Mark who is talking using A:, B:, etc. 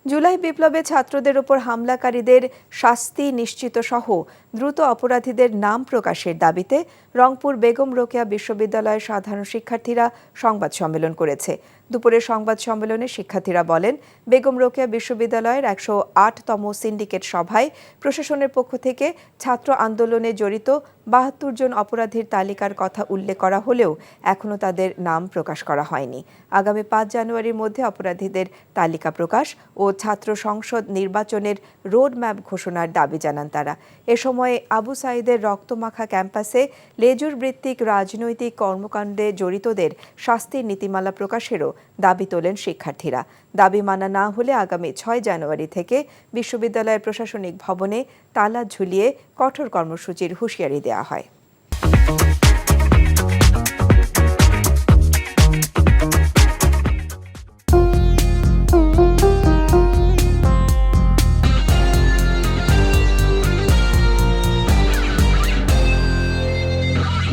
A: জুলাই বিপ্লবে ছাত্রদের উপর হামলাকারীদের শাস্তি নিশ্চিত সহ দ্রুত অপরাধীদের নাম প্রকাশের দাবিতে রংপুর বেগম রোকেয়া বিশ্ববিদ্যালয়ের সাধারণ শিক্ষার্থীরা সংবাদ সম্মেলন করেছে। দুপুরে সংবাদ সম্মেলনে শিক্ষার্থীরা বলেন, বেগম রোকেয়া বিশ্ববিদ্যালয়ের ১০৮তম সিন্ডিকেট সভায় প্রশাসনের পক্ষ থেকে ছাত্র আন্দোলনে জড়িত ৭২ জন অপরাধীর তালিকার কথা উল্লেখ করা হলেও এখনও তাদের নাম প্রকাশ করা হয়নি। আগামী ৫ জানুয়ারির মধ্যে অপরাধীদের তালিকা প্রকাশ ও ছাত্র সংসদ নির্বাচনের রোডম্যাপ ঘোষণার দাবি জানান তারা। এ সময় আবু সাঈদের রক্তমাখা ক্যাম্পাসে লেজুর ভিত্তিক রাজনৈতিক কর্মকাণ্ডে জড়িতদের শাস্তির নীতিমালা প্রকাশেরও দাবি তোলেন শিক্ষার্থীরা। দাবি মানা না হলে আগামী ৬ জানুয়ারি থেকে বিশ্ববিদ্যালয়ের প্রশাসনিক ভবনে তালা ঝুলিয়ে কঠোর কর্মসূচির হুঁশিয়ারি দেওয়া হয়।